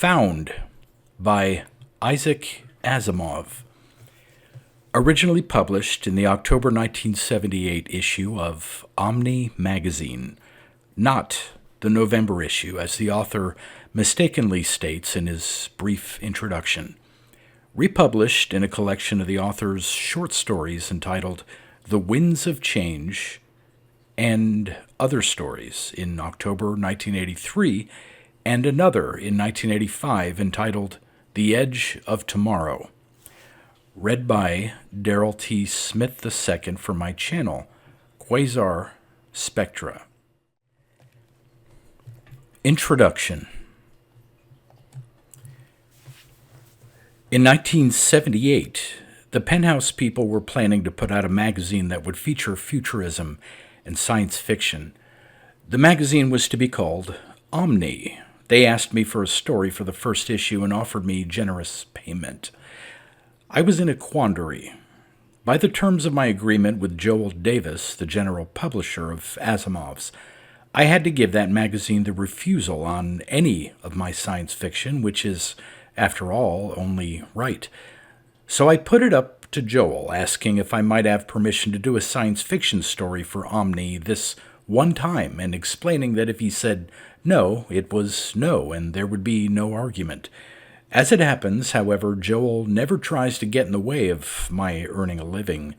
Found by Isaac Asimov. Originally published in the October 1978 issue of OMNI magazine, not the November issue, as the author mistakenly states in his brief introduction. Republished in a collection of the author's short stories entitled The Winds of Change and Other Stories in October 1983, and another in 1985 entitled The Edge of Tomorrow. Read by Daryl T. Smith II for my channel, Quasar Spectra. Introduction. In 1978, the Penthouse people were planning to put out a magazine that would feature futurism and science fiction. The magazine was to be called OMNI. They asked me for a story for the first issue and offered me generous payment. I was in a quandary. By the terms of my agreement with Joel Davis, the general publisher of Asimov's, I had to give that magazine the refusal on any of my science fiction, which is, after all, only right. So I put it up to Joel, asking if I might have permission to do a science fiction story for OMNI this one time, and explaining that if he said no, it was no, and there would be no argument. As it happens, however, Joel never tries to get in the way of my earning a living.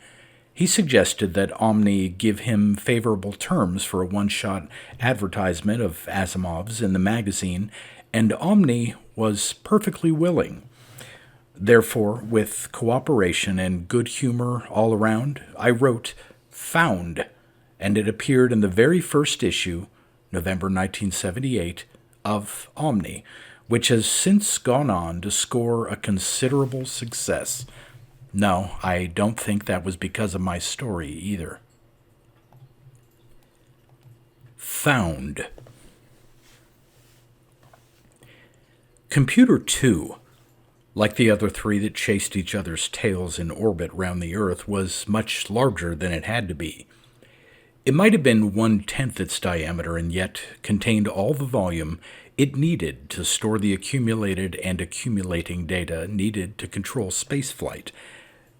He suggested that OMNI give him favorable terms for a one-shot advertisement of Asimov's in the magazine, and OMNI was perfectly willing. Therefore, with cooperation and good humor all around, I wrote Found, and it appeared in the very first issue, November 1978, of OMNI, which has since gone on to score a considerable success. No, I don't think that was because of my story either. Found. Computer 2, like the other three that chased each other's tails in orbit round the Earth, was much larger than it had to be. It might have been 1/10 its diameter and yet contained all the volume it needed to store the accumulated and accumulating data needed to control spaceflight.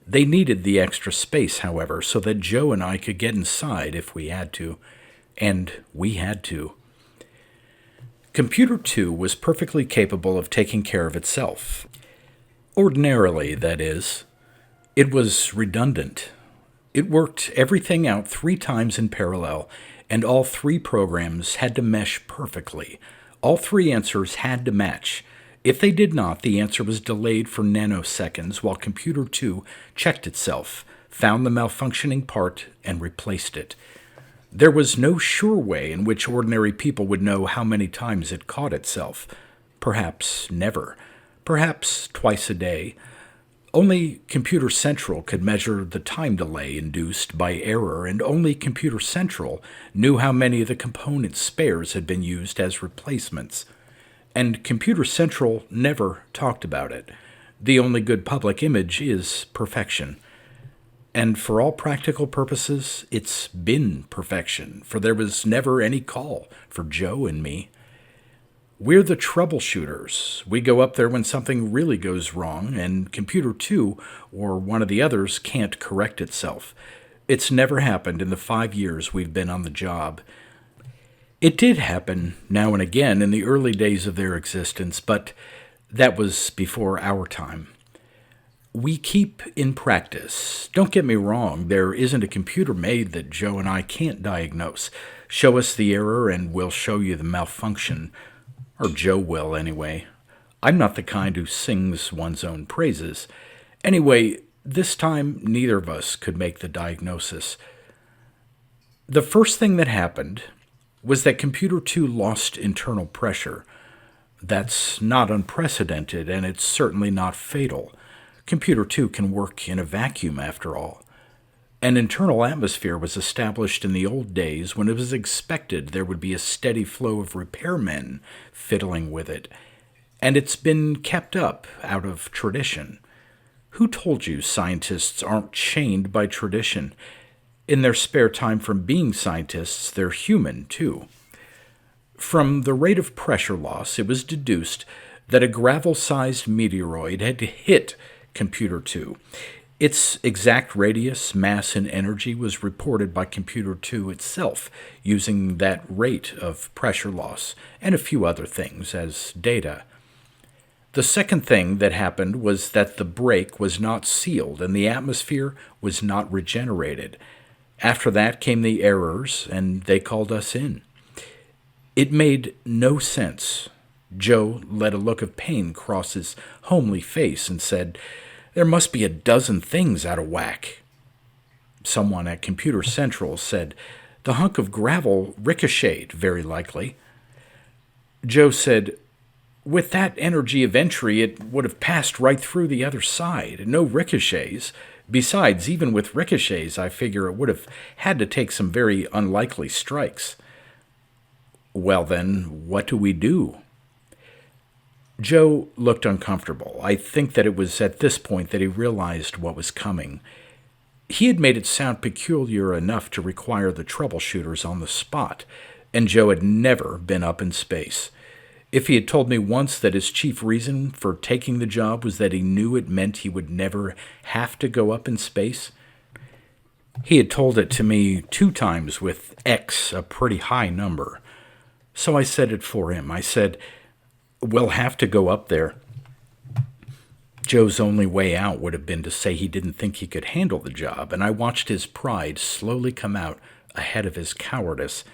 They needed the extra space, however, so that Joe and I could get inside if we had to. And we had to. Computer 2 was perfectly capable of taking care of itself. Ordinarily, that is. It was redundant. It worked everything out 3 times in parallel, and all 3 programs had to mesh perfectly. All 3 answers had to match. If they did not, the answer was delayed for nanoseconds while Computer 2 checked itself, found the malfunctioning part, and replaced it. There was no sure way in which ordinary people would know how many times it caught itself. Perhaps never. Perhaps twice a day. Only Computer Central could measure the time delay induced by error, and only Computer Central knew how many of the component spares had been used as replacements. And Computer Central never talked about it. The only good public image is perfection. And for all practical purposes, it's been perfection, for there was never any call for Joe and me. We're the troubleshooters. We go up there when something really goes wrong, and Computer 2 or one of the others can't correct itself. It's never happened in the 5 years we've been on the job. It did happen now and again in the early days of their existence, but that was before our time. We keep in practice. Don't get me wrong, there isn't a computer made that Joe and I can't diagnose. Show us the error and we'll show you the malfunction. Or Joe will, anyway. I'm not the kind who sings one's own praises. Anyway, this time neither of us could make the diagnosis. The first thing that happened was that Computer 2 lost internal pressure. That's not unprecedented, and it's certainly not fatal. Computer 2 can work in a vacuum, after all. An internal atmosphere was established in the old days when it was expected there would be a steady flow of repairmen fiddling with it, and it's been kept up out of tradition. Who told you scientists aren't chained by tradition? In their spare time from being scientists, they're human, too. From the rate of pressure loss, it was deduced that a gravel-sized meteoroid had hit Computer 2. Its exact radius, mass, and energy was reported by Computer 2 itself, using that rate of pressure loss and a few other things as data. The second thing that happened was that the break was not sealed and the atmosphere was not regenerated. After that came the errors, and they called us in. It made no sense. Joe let a look of pain cross his homely face and said, "There must be a dozen things out of whack." Someone at Computer Central said, "The hunk of gravel ricocheted, very likely." Joe said, "With that energy of entry, it would have passed right through the other side. No ricochets. Besides, even with ricochets, I figure it would have had to take some very unlikely strikes." "Well then, what do we do?" Joe looked uncomfortable. I think that it was at this point that he realized what was coming. He had made it sound peculiar enough to require the troubleshooters on the spot, and Joe had never been up in space. If he had told me once that his chief reason for taking the job was that he knew it meant he would never have to go up in space, he had told it to me 2 times with X, a pretty high number. So I said it for him. I said, "We'll have to go up there." Joe's only way out would have been to say he didn't think he could handle the job, and I watched his pride slowly come out ahead of his cowardice.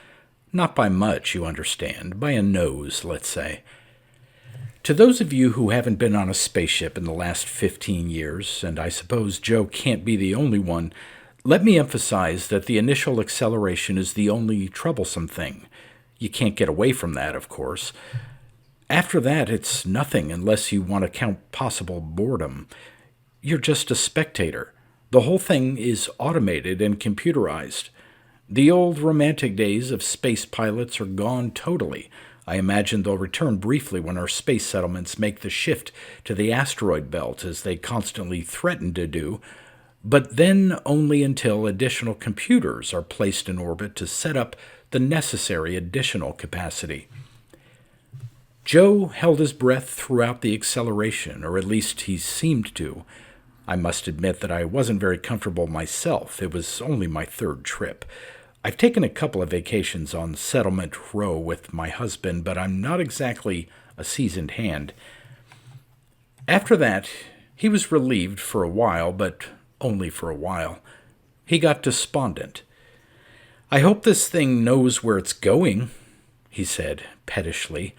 Not by much, you understand, by a nose, let's say. To those of you who haven't been on a spaceship in the last 15 years, and I suppose Joe can't be the only one, let me emphasize that the initial acceleration is the only troublesome thing. You can't get away from that, of course. After that, it's nothing unless you want to count possible boredom. You're just a spectator. The whole thing is automated and computerized. The old romantic days of space pilots are gone totally. I imagine they'll return briefly when our space settlements make the shift to the asteroid belt, as they constantly threaten to do, but then only until additional computers are placed in orbit to set up the necessary additional capacity. Joe held his breath throughout the acceleration, or at least he seemed to. I must admit that I wasn't very comfortable myself. It was only my 3rd trip. I've taken a couple of vacations on Settlement Row with my husband, but I'm not exactly a seasoned hand. After that, he was relieved for a while, but only for a while. He got despondent. "I hope this thing knows where it's going," he said pettishly.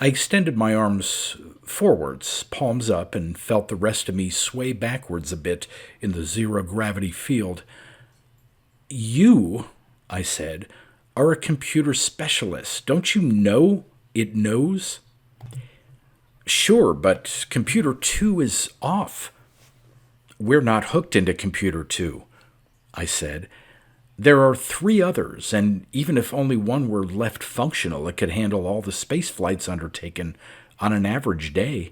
I extended my arms forwards, palms up, and felt the rest of me sway backwards a bit in the zero-gravity field. "You," I said, "are a computer specialist. Don't you know it knows?" "Sure, but Computer 2 is off." "We're not hooked into Computer 2, I said. "There are 3 others, and even if only one were left functional, it could handle all the space flights undertaken on an average day.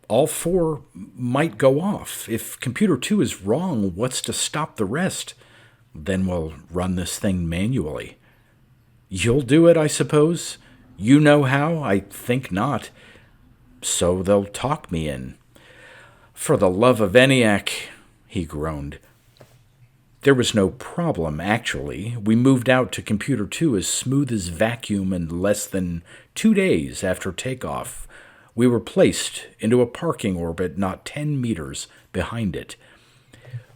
All 4 might go off. If Computer 2 is wrong, what's to stop the rest? Then we'll run this thing manually." "You'll do it, I suppose? You know how? I think not." "So they'll talk me in." "For the love of ENIAC," he groaned. There was no problem, actually. We moved out to Computer 2 as smooth as vacuum in less than 2 days after takeoff. We were placed into a parking orbit not 10 meters behind it.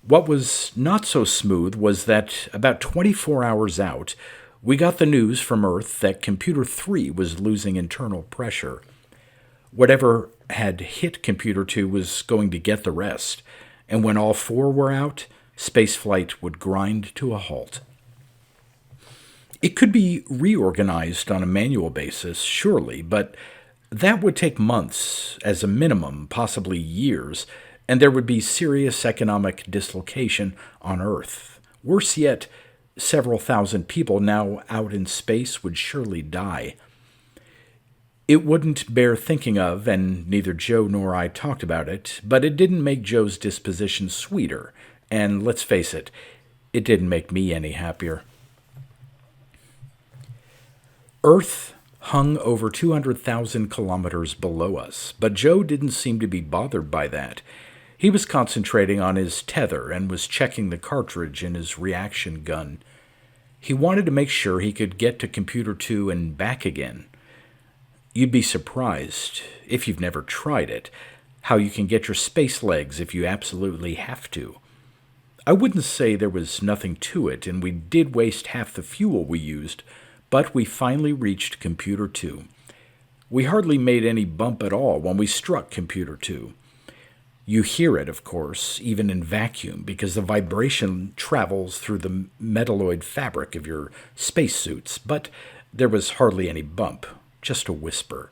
What was not so smooth was that about 24 hours out, we got the news from Earth that Computer 3 was losing internal pressure. Whatever had hit Computer 2 was going to get the rest, and when all 4 were out, spaceflight would grind to a halt. It could be reorganized on a manual basis, surely, but that would take months as a minimum, possibly years, and there would be serious economic dislocation on Earth. Worse yet, several thousand people now out in space would surely die. It wouldn't bear thinking of, and neither Joe nor I talked about it, but it didn't make Joe's disposition sweeter. And let's face it didn't make me any happier. Earth hung over 200,000 kilometers below us, but Joe didn't seem to be bothered by that. He was concentrating on his tether and was checking the cartridge in his reaction gun. He wanted to make sure he could get to Computer 2 and back again. You'd be surprised, if you've never tried it, how you can get your space legs if you absolutely have to. I wouldn't say there was nothing to it, and we did waste half the fuel we used, but we finally reached Computer 2. We hardly made any bump at all when we struck Computer 2. You hear it, of course, even in vacuum, because the vibration travels through the metalloid fabric of your spacesuits, but there was hardly any bump, just a whisper.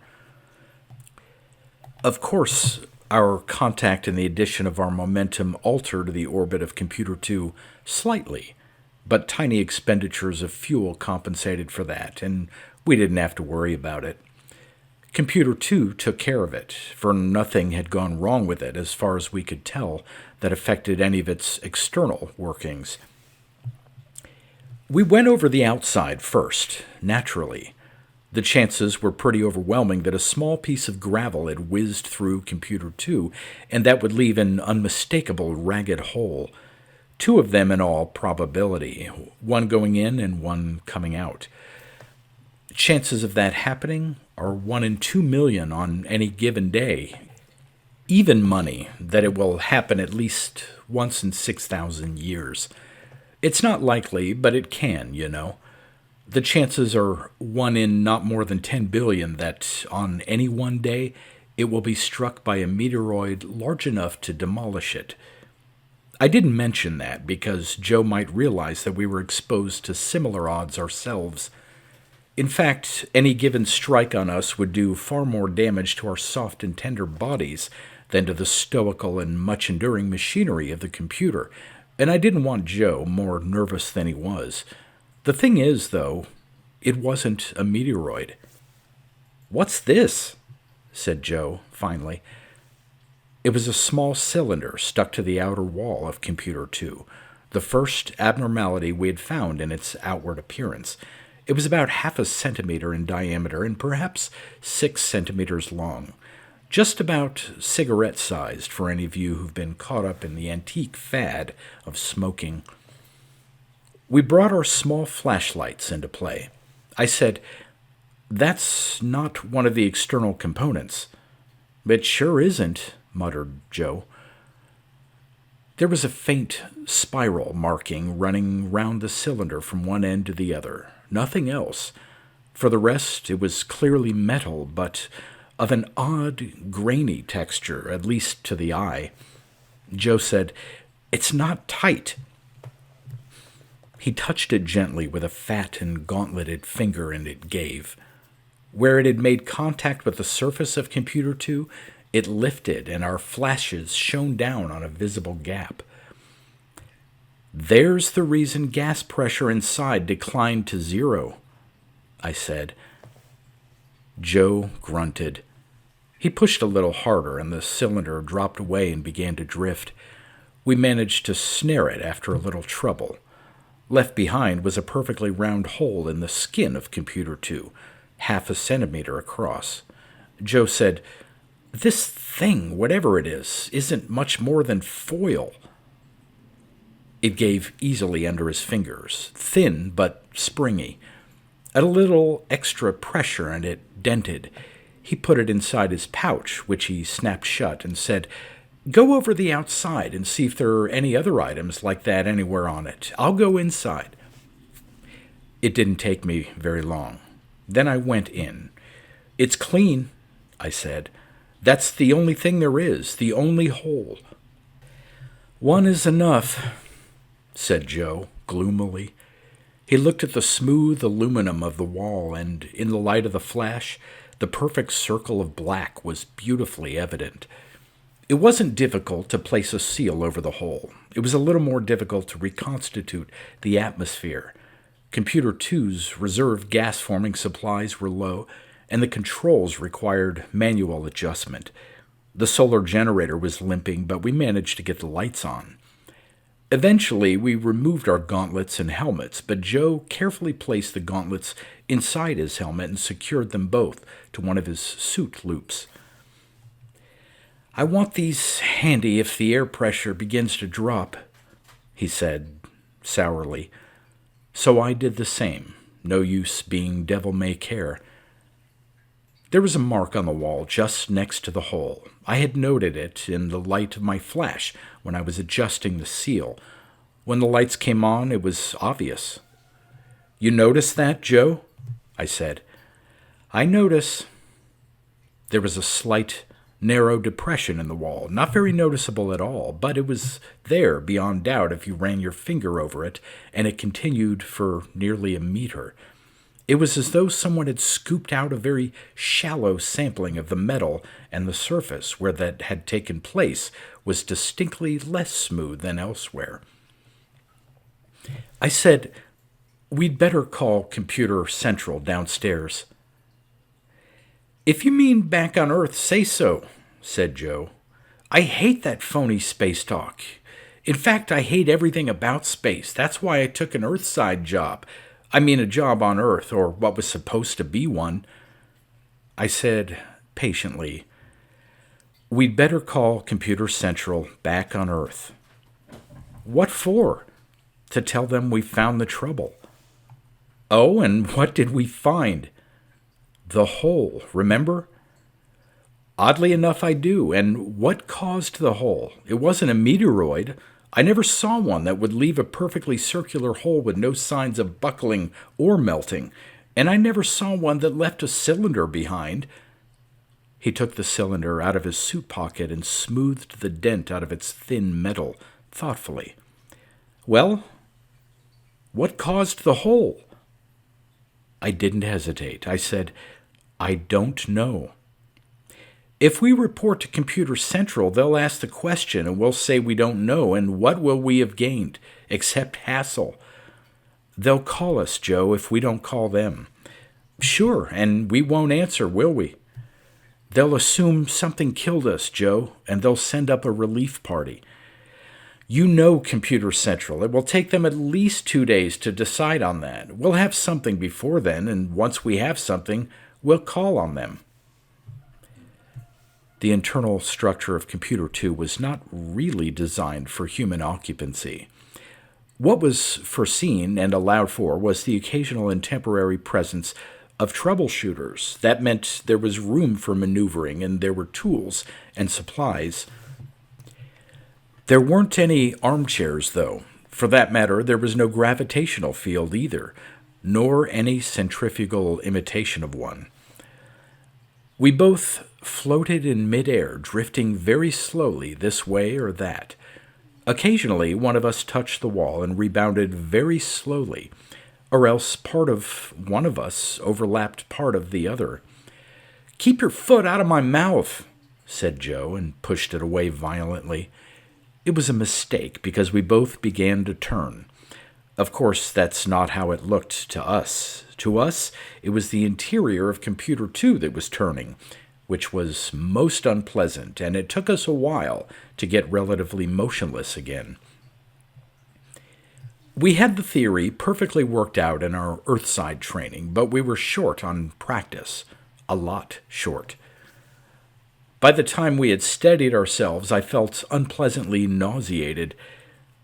Of course, our contact and the addition of our momentum altered the orbit of Computer 2 slightly, but tiny expenditures of fuel compensated for that, and we didn't have to worry about it. Computer 2 took care of it, for nothing had gone wrong with it as far as we could tell that affected any of its external workings. We went over the outside first, naturally. The chances were pretty overwhelming that a small piece of gravel had whizzed through Computer 2, and that would leave an unmistakable ragged hole. 2 of them in all probability, one going in and one coming out. Chances of that happening are 1 in 2 million on any given day. Even money that it will happen at least once in 6,000 years. It's not likely, but it can, you know. The chances are 1 in not more than 10 billion that on any one day it will be struck by a meteoroid large enough to demolish it. I didn't mention that because Joe might realize that we were exposed to similar odds ourselves. In fact, any given strike on us would do far more damage to our soft and tender bodies than to the stoical and much-enduring machinery of the computer, and I didn't want Joe more nervous than he was. The thing is, though, it wasn't a meteoroid. "What's this?" said Joe, finally. It was a small cylinder stuck to the outer wall of Computer 2, the first abnormality we had found in its outward appearance. It was about 0.5 centimeter in diameter and perhaps 6 centimeters long, just about cigarette-sized for any of you who've been caught up in the antique fad of smoking. We brought our small flashlights into play. I said, "That's not one of the external components." "It sure isn't," muttered Joe. There was a faint spiral marking running round the cylinder from one end to the other. Nothing else. For the rest, it was clearly metal, but of an odd, grainy texture, at least to the eye. Joe said, "It's not tight." He touched it gently with a fat and gauntleted finger, and it gave. Where it had made contact with the surface of Computer 2, it lifted, and our flashes shone down on a visible gap. "There's the reason gas pressure inside declined to 0, I said. Joe grunted. He pushed a little harder, and the cylinder dropped away and began to drift. We managed to snare it after a little trouble. Left behind was a perfectly round hole in the skin of Computer 2, 0.5 centimeter across. Joe said, "This thing, whatever it is, isn't much more than foil." It gave easily under his fingers, thin but springy. At a little extra pressure and it dented. He put it inside his pouch, which he snapped shut, and said, "Go over the outside and see if there are any other items like that anywhere on it. I'll go inside." It didn't take me very long. Then I went in. "It's clean," I said. "That's the only thing there is, the only hole." "One is enough," said Joe, gloomily. He looked at the smooth aluminum of the wall, and in the light of the flash, the perfect circle of black was beautifully evident. It wasn't difficult to place a seal over the hole. It was a little more difficult to reconstitute the atmosphere. Computer 2's reserve gas-forming supplies were low, and the controls required manual adjustment. The solar generator was limping, but we managed to get the lights on. Eventually, we removed our gauntlets and helmets, but Joe carefully placed the gauntlets inside his helmet and secured them both to one of his suit loops. "I want these handy if the air pressure begins to drop," he said sourly. So I did the same. No use being devil-may-care. There was a mark on the wall just next to the hole. I had noted it in the light of my flash when I was adjusting the seal. When the lights came on, it was obvious. "You notice that, Joe?" I said. "I notice." There was a slight, narrow depression in the wall, not very noticeable at all, but it was there beyond doubt if you ran your finger over it, and it continued for nearly a meter. It was as though someone had scooped out a very shallow sampling of the metal, and the surface where that had taken place was distinctly less smooth than elsewhere. I said, "We'd better call Computer Central downstairs." "If you mean back on Earth, say so," said Joe. "I hate that phony space talk. In fact, I hate everything about space. That's why I took an Earthside job. I mean, a job on Earth, or what was supposed to be one." I said, patiently, "We'd better call Computer Central back on Earth." "What for?" "To tell them we found the trouble." "Oh, and what did we find?" "The hole, remember?" "Oddly enough, I do. And what caused the hole? It wasn't a meteoroid. I never saw one that would leave a perfectly circular hole with no signs of buckling or melting, and I never saw one that left a cylinder behind." He took the cylinder out of his suit pocket and smoothed the dent out of its thin metal thoughtfully. "Well, what caused the hole?" I didn't hesitate. I said, "I don't know." "If we report to Computer Central, they'll ask the question and we'll say we don't know, and what will we have gained, except hassle?" "They'll call us, Joe, if we don't call them." "Sure, and we won't answer, will we?" "They'll assume something killed us, Joe, and they'll send up a relief party." "You know Computer Central. It will take them at least 2 days to decide on that. We'll have something before then, and once we have something, we'll call on them." The internal structure of Computer 2 was not really designed for human occupancy. What was foreseen and allowed for was the occasional and temporary presence of troubleshooters. That meant there was room for maneuvering and there were tools and supplies. There weren't any armchairs, though. For that matter, there was no gravitational field either, nor any centrifugal imitation of one. We both floated in midair, drifting very slowly this way or that. Occasionally, one of us touched the wall and rebounded very slowly, or else part of one of us overlapped part of the other. "Keep your foot out of my mouth," said Joe, and pushed it away violently. It was a mistake, because we both began to turn. Of course, that's not how it looked to us. To us, it was the interior of Computer 2 that was turning, which was most unpleasant, and it took us a while to get relatively motionless again. We had the theory perfectly worked out in our Earthside training, but we were short on practice. A lot short. By the time we had steadied ourselves, I felt unpleasantly nauseated.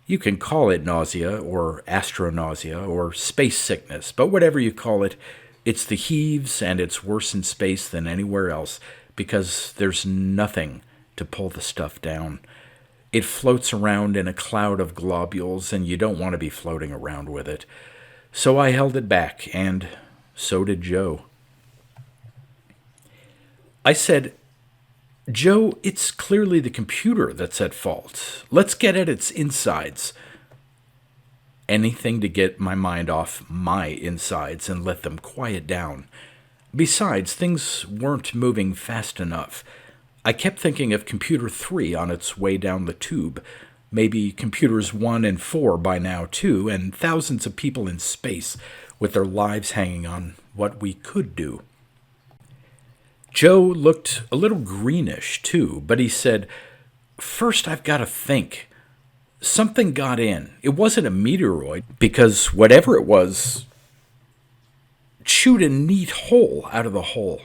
You can call it nausea, or astronausea, or space sickness, but whatever you call it, it's the heaves, and it's worse in space than anywhere else, because there's nothing to pull the stuff down. It floats around in a cloud of globules, and you don't want to be floating around with it. So I held it back, and so did Joe. I said, "Joe, it's clearly the computer that's at fault. Let's get at its insides." Anything to get my mind off my insides and let them quiet down. Besides, things weren't moving fast enough. I kept thinking of Computer 3 on its way down the tube, maybe Computers 1 and 4 by now too, and thousands of people in space with their lives hanging on what we could do. Joe looked a little greenish, too, but he said, "First I've got to think." Something got in. It wasn't a meteoroid, because whatever it was chewed a neat hole out of the hole.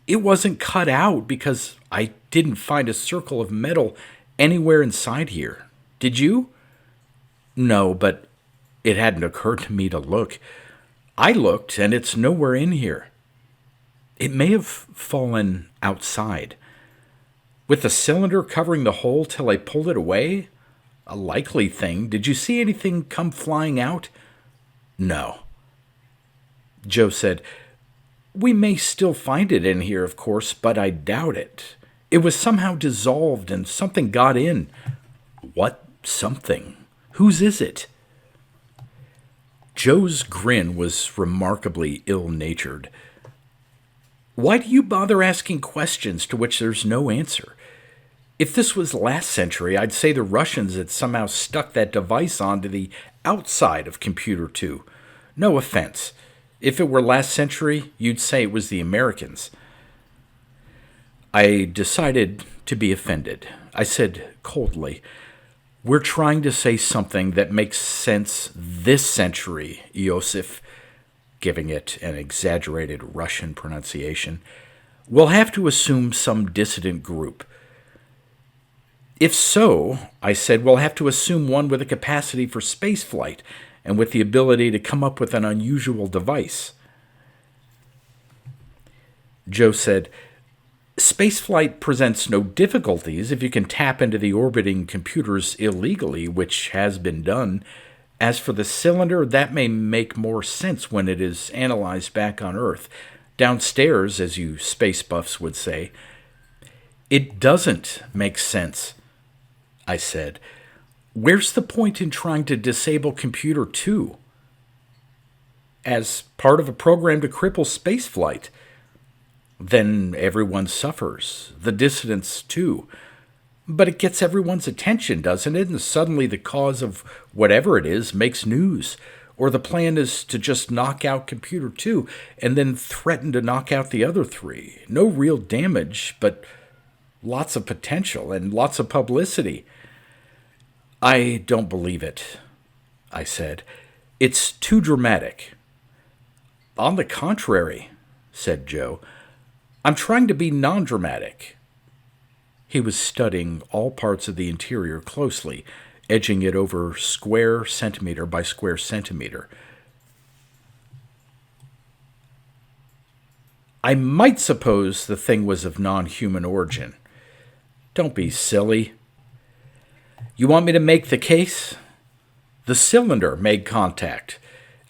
It wasn't cut out because I didn't find a circle of metal anywhere inside here. Did you? No, but it hadn't occurred to me to look. I looked, and it's nowhere in here. It may have fallen outside. With the cylinder covering the hole till I pulled it away? A likely thing. Did you see anything come flying out? No. Joe said, "We may still find it in here, of course, but I doubt it. It was somehow dissolved and something got in." "What something? Whose is it?" Joe's grin was remarkably ill-natured. "Why do you bother asking questions to which there's no answer? If this was last century, I'd say the Russians had somehow stuck that device onto the outside of Computer 2. No offense. If it were last century, you'd say it was the Americans." I decided to be offended. I said coldly, "We're trying to say something that makes sense this century, Iosif," giving it an exaggerated Russian pronunciation. "We'll have to assume some dissident group." "If so," I said, "we'll have to assume one with a capacity for spaceflight and with the ability to come up with an unusual device." Joe said, "Spaceflight presents no difficulties if you can tap into the orbiting computers illegally, which has been done. As for the cylinder, that may make more sense when it is analyzed back on Earth. Downstairs, as you space buffs would say." "It doesn't make sense," I said. "Where's the point in trying to disable Computer 2? As part of a program to cripple spaceflight. Then everyone suffers, the dissidents too. But it gets everyone's attention, doesn't it? And suddenly the cause of whatever it is makes news. Or the plan is to just knock out Computer 2 and then threaten to knock out the other three. No real damage, but lots of potential and lots of publicity." "I don't believe it," I said. "It's too dramatic." "On the contrary," said Joe, "I'm trying to be non-dramatic." He was studying all parts of the interior closely, edging it over square centimeter by square centimeter. "I might suppose the thing was of non-human origin." "Don't be silly." "You want me to make the case?" "The cylinder made contact,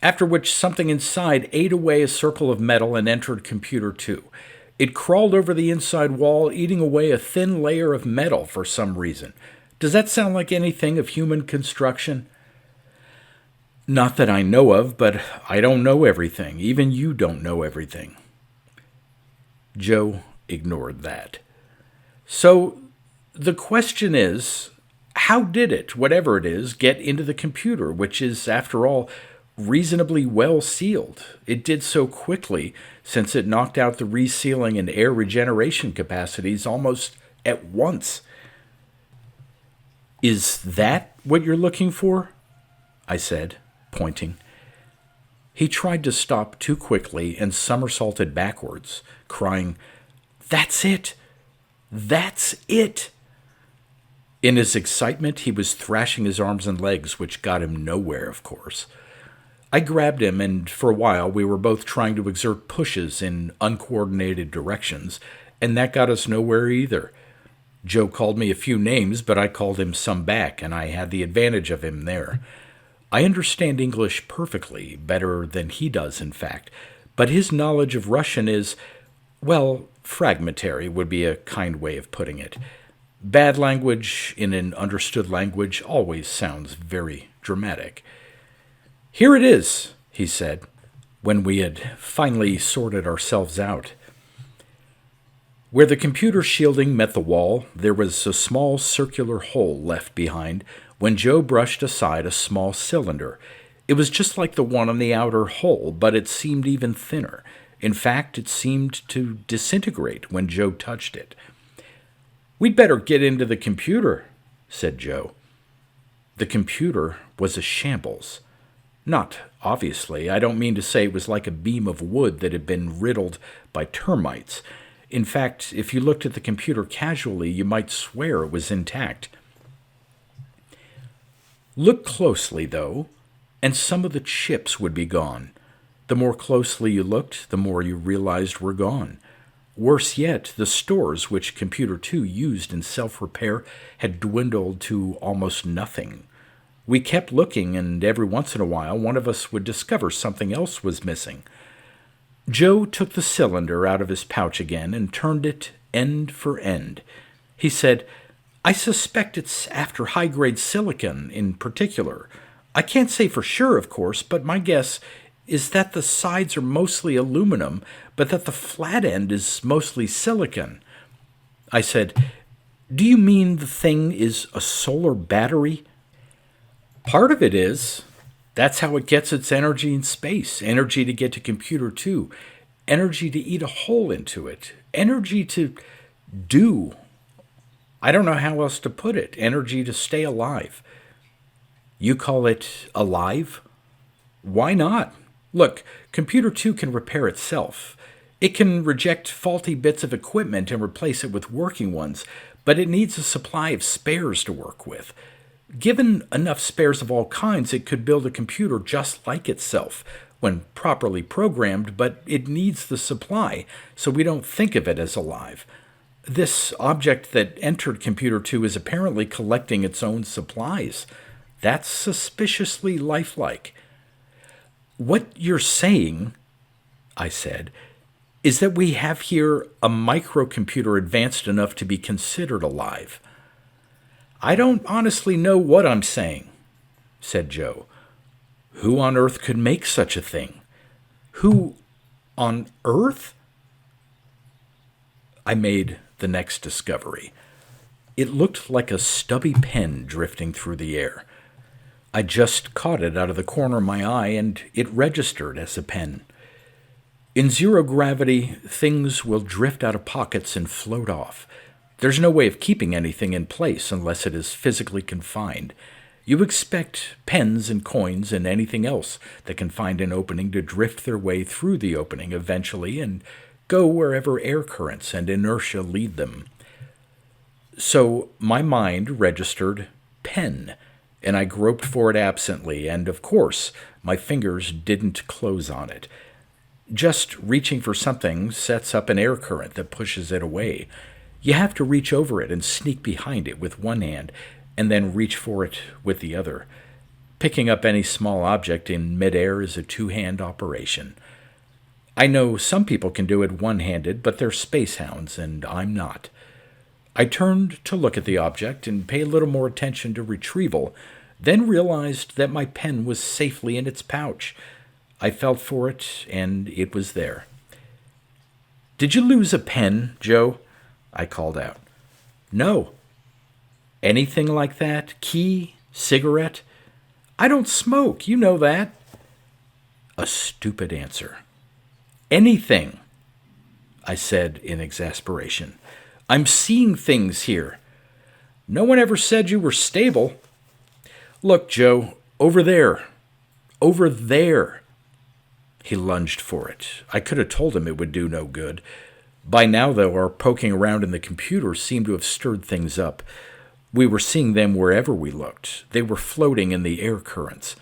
after which something inside ate away a circle of metal and entered Computer 2. It crawled over the inside wall, eating away a thin layer of metal for some reason. Does that sound like anything of human construction?" "Not that I know of, but I don't know everything. Even you don't know everything." Joe ignored that. "So the question is, how did it, whatever it is, get into the computer, which is, after all, reasonably well sealed? It did so quickly, since it knocked out the resealing and air regeneration capacities almost at once." "Is that what you're looking for?" I said, pointing. He tried to stop too quickly and somersaulted backwards, crying, "That's it! That's it!" In his excitement, he was thrashing his arms and legs, which got him nowhere, of course. I grabbed him, and for a while we were both trying to exert pushes in uncoordinated directions, and that got us nowhere either. Joe called me a few names, but I called him some back, and I had the advantage of him there. I understand English perfectly, better than he does, in fact, but his knowledge of Russian is, well, fragmentary would be a kind way of putting it. Bad language in an understood language always sounds very dramatic. "Here it is," he said, when we had finally sorted ourselves out. Where the computer shielding met the wall, there was a small circular hole left behind when Joe brushed aside a small cylinder. It was just like the one on the outer hull, but it seemed even thinner. In fact, it seemed to disintegrate when Joe touched it. "We'd better get into the computer," said Joe. The computer was a shambles. Not obviously. I don't mean to say it was like a beam of wood that had been riddled by termites. In fact, if you looked at the computer casually, you might swear it was intact. Look closely, though, and some of the chips would be gone. The more closely you looked, the more you realized were gone. Worse yet, the stores which Computer 2 used in self-repair had dwindled to almost nothing. We kept looking, and every once in a while one of us would discover something else was missing. Joe took the cylinder out of his pouch again and turned it end for end. He said, "I suspect it's after high-grade silicon in particular. I can't say for sure, of course, but my guess is that the sides are mostly aluminum, but that the flat end is mostly silicon." I said, "Do you mean the thing is a solar battery?" "Part of it is. That's how it gets its energy in space, energy to get to Computer 2, energy to eat a hole into it, energy to do. I don't know how else to put it, energy to stay alive." "You call it alive?" "Why not? Look, Computer 2 can repair itself. It can reject faulty bits of equipment and replace it with working ones, but it needs a supply of spares to work with. Given enough spares of all kinds, it could build a computer just like itself, when properly programmed, but it needs the supply, so we don't think of it as alive. This object that entered Computer 2 is apparently collecting its own supplies. That's suspiciously lifelike." "What you're saying," I said, "is that we have here a microcomputer advanced enough to be considered alive." "I don't honestly know what I'm saying," said Joe. "Who on earth could make such a thing?" "Who on earth?" I made the next discovery. It looked like a stubby pen drifting through the air. I just caught it out of the corner of my eye, and it registered as a pen. In zero gravity, things will drift out of pockets and float off. There's no way of keeping anything in place unless it is physically confined. You expect pens and coins and anything else that can find an opening to drift their way through the opening eventually and go wherever air currents and inertia lead them. So my mind registered pen, and I groped for it absently, and of course my fingers didn't close on it. Just reaching for something sets up an air current that pushes it away. You have to reach over it and sneak behind it with one hand, and then reach for it with the other. Picking up any small object in midair is a two-hand operation. I know some people can do it one-handed, but they're space hounds, and I'm not. I turned to look at the object and pay a little more attention to retrieval, then realized that my pen was safely in its pouch. I felt for it, and it was there. "Did you lose a pen, Joe?" I called out. "No." "Anything like that? Key? Cigarette?" "I don't smoke, you know that." A stupid answer. "Anything," I said in exasperation. "I'm seeing things here." "No one ever said you were stable." "Look, Joe, over there. Over there." He lunged for it. I could have told him it would do no good. By now, though, our poking around in the computer seemed to have stirred things up. We were seeing them wherever we looked. They were floating in the air currents.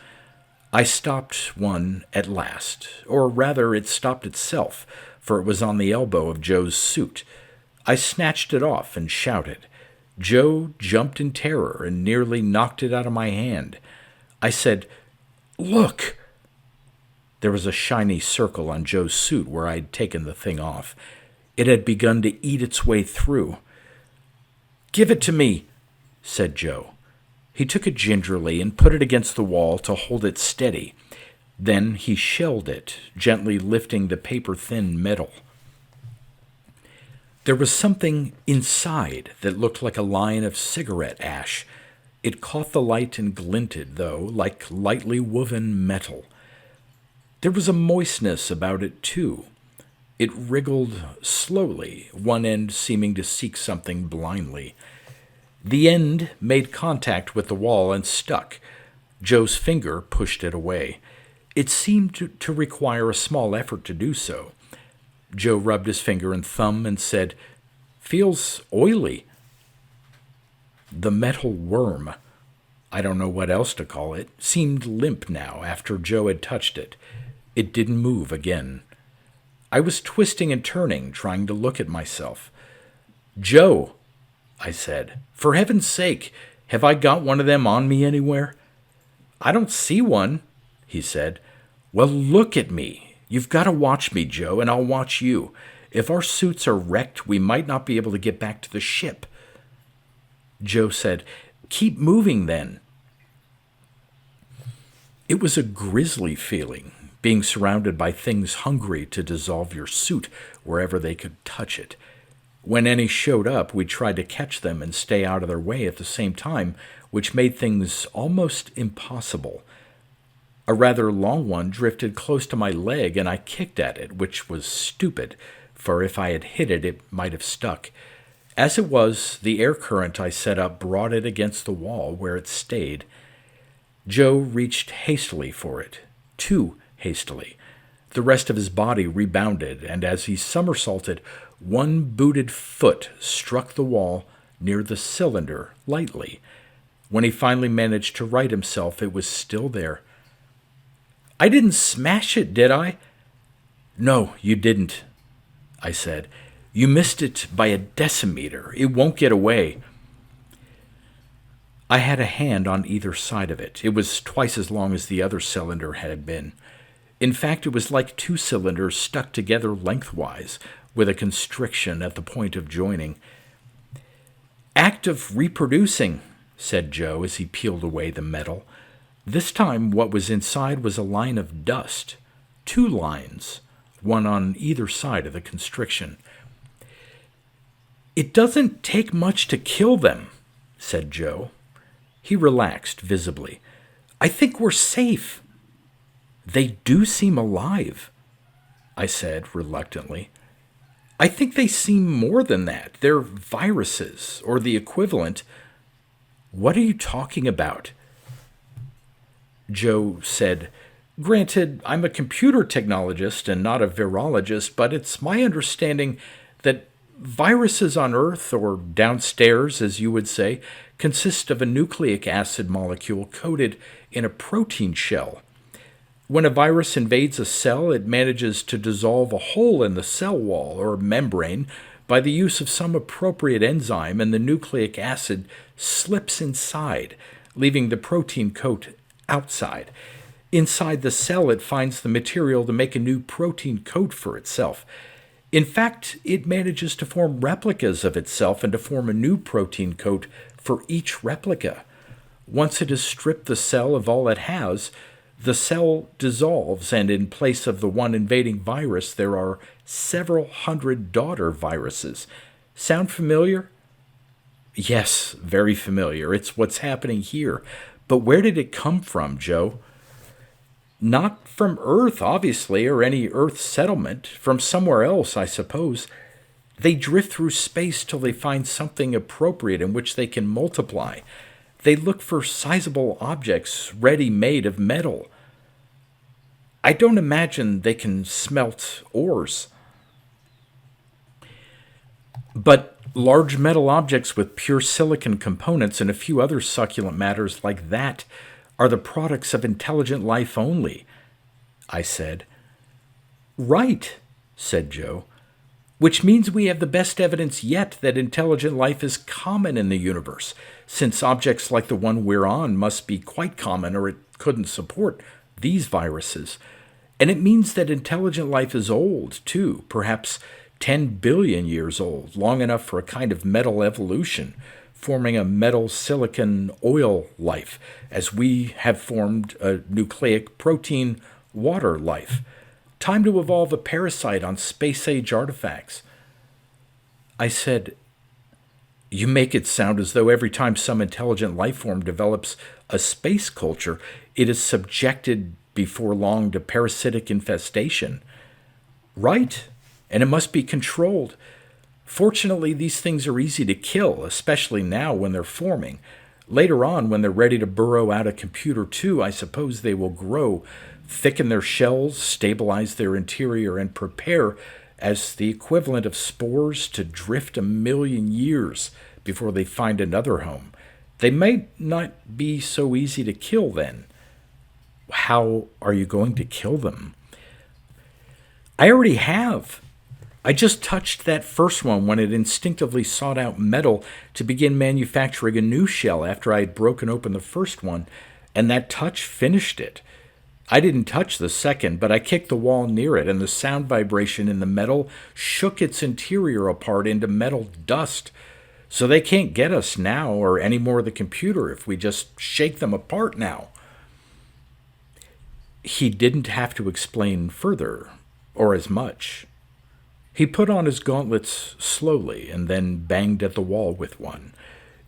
I stopped one at last, or rather it stopped itself, for it was on the elbow of Joe's suit. I snatched it off and shouted. Joe jumped in terror and nearly knocked it out of my hand. I said, "Look!" There was a shiny circle on Joe's suit where I'd taken the thing off. It had begun to eat its way through. "Give it to me," said Joe. He took it gingerly and put it against the wall to hold it steady. Then he shelled it, gently lifting the paper-thin metal. There was something inside that looked like a line of cigarette ash. It caught the light and glinted, though, like lightly woven metal. There was a moistness about it, too. It wriggled slowly, one end seeming to seek something blindly. The end made contact with the wall and stuck. Joe's finger pushed it away. It seemed to require a small effort to do so. Joe rubbed his finger and thumb and said, "Feels oily." The metal worm, I don't know what else to call it, seemed limp now after Joe had touched it. It didn't move again. I was twisting and turning, trying to look at myself. "Joe," I said, "for heaven's sake, have I got one of them on me anywhere?" "I don't see one," he said. "Well, look at me. You've got to watch me, Joe, and I'll watch you. If our suits are wrecked, we might not be able to get back to the ship." Joe said, "Keep moving, then." It was a grisly feeling, being surrounded by things hungry to dissolve your suit wherever they could touch it. When any showed up, we tried to catch them and stay out of their way at the same time, which made things almost impossible. A rather long one drifted close to my leg, and I kicked at it, which was stupid, for if I had hit it, it might have stuck. As it was, the air current I set up brought it against the wall, where it stayed. Joe reached hastily for it, too hastily. The rest of his body rebounded, and as he somersaulted, one booted foot struck the wall near the cylinder lightly. When he finally managed to right himself, it was still there. "I didn't smash it, did I?" "No, you didn't," I said. "You missed it by a decimeter. It won't get away." I had a hand on either side of it. It was twice as long as the other cylinder had been. In fact, it was like two cylinders stuck together lengthwise, with a constriction at the point of joining. "Act of reproducing," said Joe as he peeled away the metal. This time what was inside was a line of dust. 2 lines, one on either side of the constriction. "It doesn't take much to kill them," said Joe. He relaxed visibly. "I think we're safe." "They do seem alive," I said reluctantly. "I think they seem more than that. They're viruses, or the equivalent." "What are you talking about?" Joe said, "Granted, I'm a computer technologist and not a virologist, but it's my understanding that viruses on Earth, or downstairs, as you would say, consist of a nucleic acid molecule coated in a protein shell. When a virus invades a cell, it manages to dissolve a hole in the cell wall or membrane by the use of some appropriate enzyme, and the nucleic acid slips inside, leaving the protein coat outside. Inside the cell, it finds the material to make a new protein coat for itself. In fact, it manages to form replicas of itself and to form a new protein coat for each replica. Once it has stripped the cell of all it has, the cell dissolves, and in place of the one invading virus, there are several hundred daughter viruses. Sound familiar?" "Yes, very familiar. It's what's happening here. But where did it come from, Joe?" "Not from Earth, obviously, or any Earth settlement. From somewhere else, I suppose. They drift through space till they find something appropriate in which they can multiply. They look for sizable objects ready-made of metal. I don't imagine they can smelt ores." "But large metal objects with pure silicon components and a few other succulent matters like that are the products of intelligent life only," I said. "Right," said Joe. "Which means we have the best evidence yet that intelligent life is common in the universe, since objects like the one we're on must be quite common or it couldn't support these viruses. And it means that intelligent life is old, too, perhaps 10 billion years old, long enough for a kind of metal evolution, forming a metal silicon oil life, as we have formed a nucleic protein water life. Time to evolve a parasite on space-age artifacts." I said, "You make it sound as though every time some intelligent life form develops a space culture, it is subjected before long to parasitic infestation." "Right, and it must be controlled. Fortunately, these things are easy to kill, especially now when they're forming. Later on, when they're ready to burrow out a computer too, I suppose they will grow, thicken their shells, stabilize their interior, and prepare as the equivalent of spores to drift 1,000,000 years before they find another home. They may not be so easy to kill then. How are you going to kill them? I already have. I just touched that first one when it instinctively sought out metal to begin manufacturing a new shell after I had broken open the first one, and that touch finished it. I didn't touch the second, but I kicked the wall near it, and the sound vibration in the metal shook its interior apart into metal dust. So they can't get us now or any more of the computer if we just shake them apart now. He didn't have to explain further, or as much. He put on his gauntlets slowly and then banged at the wall with one.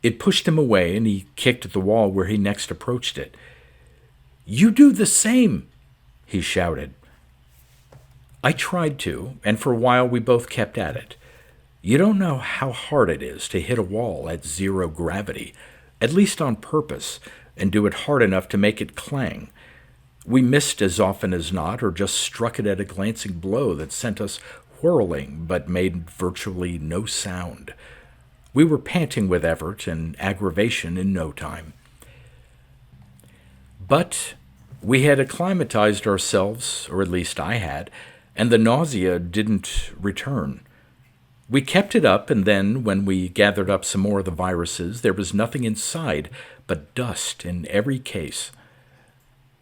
It pushed him away, and he kicked at the wall where he next approached it. "You do the same," he shouted. I tried to, and for a while we both kept at it. You don't know how hard it is to hit a wall at 0 gravity, at least on purpose, and do it hard enough to make it clang. We missed as often as not, or just struck it at a glancing blow that sent us whirling but made virtually no sound. We were panting with effort and aggravation in no time. But we had acclimatized ourselves, or at least I had, and the nausea didn't return. We kept it up, and then, when we gathered up some more of the viruses, there was nothing inside but dust in every case.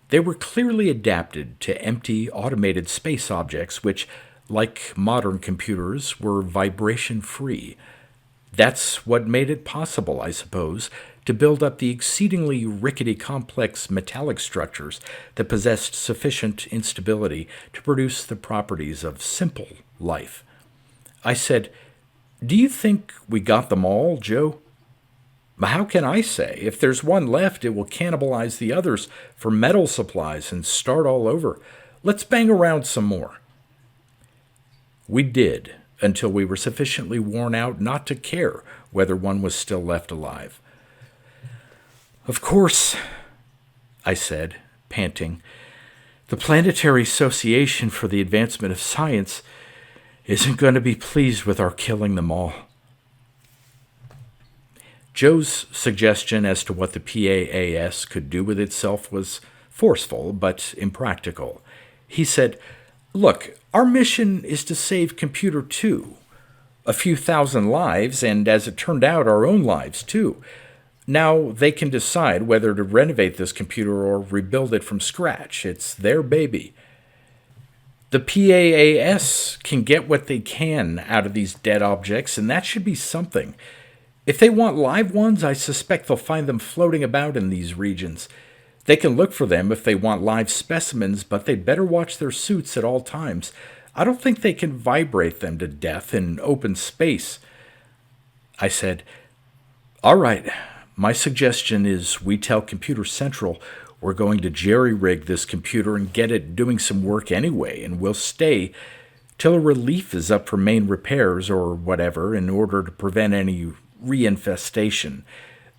They were clearly adapted to empty, automated space objects which, like modern computers, were vibration-free. That's what made it possible, I suppose, to build up the exceedingly rickety complex metallic structures that possessed sufficient instability to produce the properties of simple life. I said, "Do you think we got them all, Joe?" "How can I say? If there's one left, it will cannibalize the others for metal supplies and start all over. Let's bang around some more." We did, until we were sufficiently worn out not to care whether one was still left alive. "Of course," I said, panting, "the Planetary Association for the Advancement of Science isn't going to be pleased with our killing them all." Joe's suggestion as to what the PAAS could do with itself was forceful but impractical. He said, "Look, our mission is to save Computer 2. A few thousand lives, and as it turned out, our own lives too. Now they can decide whether to renovate this computer or rebuild it from scratch. It's their baby. The PAAS can get what they can out of these dead objects, and that should be something. If they want live ones, I suspect they'll find them floating about in these regions. They can look for them if they want live specimens, but they'd better watch their suits at all times. I don't think they can vibrate them to death in open space." I said, "All right, my suggestion is we tell Computer Central we're going to jerry-rig this computer and get it doing some work anyway, and we'll stay till a relief is up for main repairs or whatever in order to prevent any reinfestation.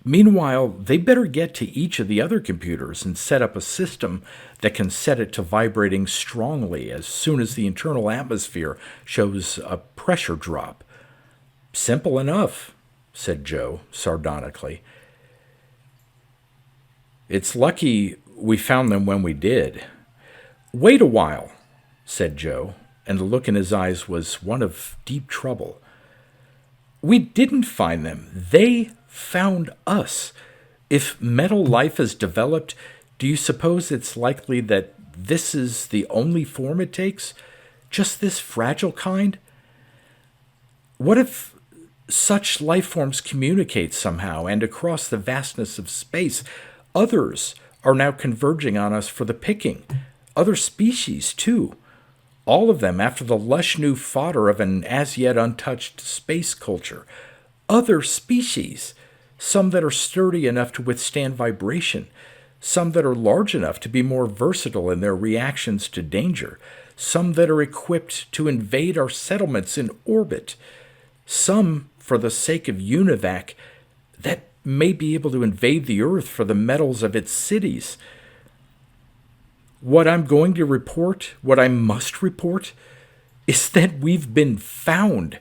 Meanwhile, they better get to each of the other computers and set up a system that can set it to vibrating strongly as soon as the internal atmosphere shows a pressure drop." "Simple enough," said Joe sardonically. "It's lucky we found them when we did." "Wait a while," said Joe, and the look in his eyes was one of deep trouble. "We didn't find them. They found us. If metal life has developed, do you suppose it's likely that this is the only form it takes? Just this fragile kind? What if such life forms communicate somehow, and across the vastness of space, others are now converging on us for the picking? Other species, too. All of them after the lush new fodder of an as-yet untouched space culture. Other species. Some that are sturdy enough to withstand vibration. Some that are large enough to be more versatile in their reactions to danger. Some that are equipped to invade our settlements in orbit. some for the sake of UNIVAC that may be able to invade the Earth for the metals of its cities. What I'm going to report, what I must report, is that we've been found.